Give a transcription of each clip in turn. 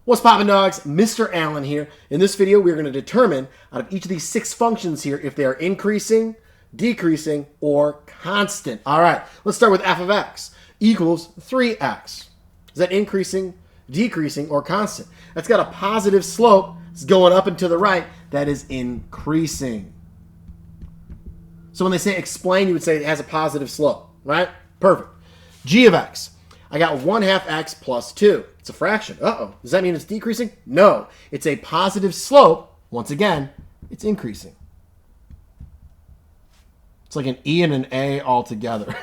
What's poppin', dogs? Mr. Allen here. In this video, we're going to determine out of each of these 6 functions here if they are increasing, decreasing, or constant. All right, let's start with f of x equals 3x. Is that increasing, decreasing, or constant? That's got a positive slope. It's going up and to the right. That is increasing. So when they say explain, you would say it has a positive slope, right? Perfect. G of x. I got 1/2 x plus 2. It's a fraction. Uh-oh. Does that mean it's decreasing? No. It's a positive slope. Once again, it's increasing. It's like an E and an A all together.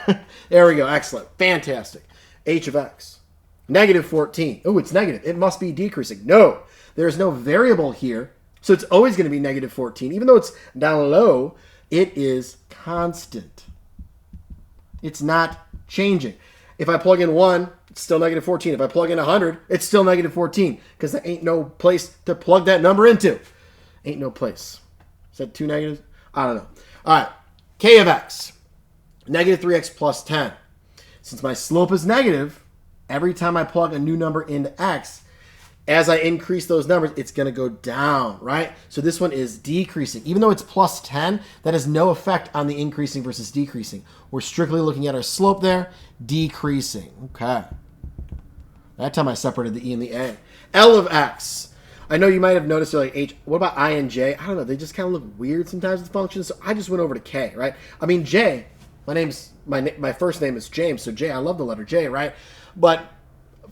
There we go. Excellent. Fantastic. H of x. Negative 14. Oh, it's negative. It must be decreasing. No. There's no variable here. So it's always going to be negative 14. Even though it's down low, it is constant. It's not changing. If I plug in 1, it's still negative 14. If I plug in 100, it's still negative 14 because there ain't no place to plug that number into. Ain't no place. Is that 2 negatives? I don't know. All right. K of x. Negative 3x plus 10. Since my slope is negative, every time I plug a new number into x, as I increase those numbers, it's going to go down, right? So this one is decreasing. Even though it's plus 10, that has no effect on the increasing versus decreasing. We're strictly looking at our slope there, decreasing. Okay. That time I separated the E and the A. L of x. I know you might have noticed, you're like, H, what about I and J? I don't know. They just kind of look weird sometimes with functions. So I just went over to K, right? I mean, J, my first name is James. So J, I love the letter J, right? But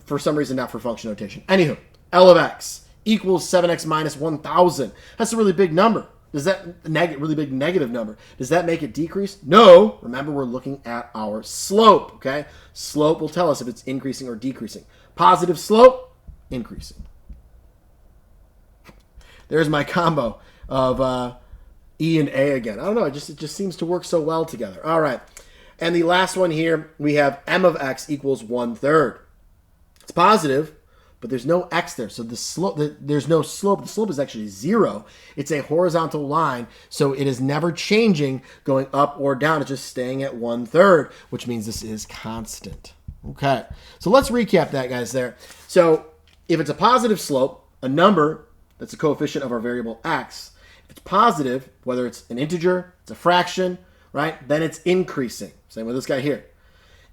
for some reason, not for function notation. Anywho. L of x equals 7x minus 1,000. That's a really big number. Does that really big negative number? Does that make it decrease? No. Remember, we're looking at our slope, okay? Slope will tell us if it's increasing or decreasing. Positive slope, increasing. There's my combo of E and A again. I don't know. It just seems to work so well together. All right. And the last one here, we have M of x equals 1/3. It's positive, but there's no x there. So the slope, there's no slope. The slope is actually 0. It's a horizontal line, so it is never changing, going up or down. It's just staying at 1/3, which means this is constant. Okay, so let's recap that, guys, there. So if it's a positive slope, a number that's a coefficient of our variable x, if it's positive, whether it's an integer, it's a fraction, right, then it's increasing. Same with this guy here.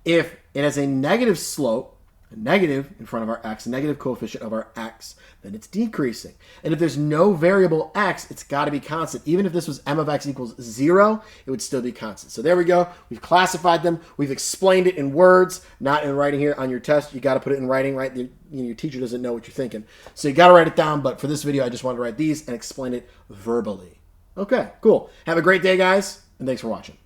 If it has a negative slope, a negative in front of our x, a negative coefficient of our x, then it's decreasing. And if there's no variable x, it's got to be constant. Even if this was M of x equals 0, it would still be constant. So there we go. We've classified them. We've explained it in words, not in writing here on your test. You got to put it in writing, right? Your teacher doesn't know what you're thinking. So you got to write it down. But for this video, I just wanted to write these and explain it verbally. Okay, cool. Have a great day, guys, and thanks for watching.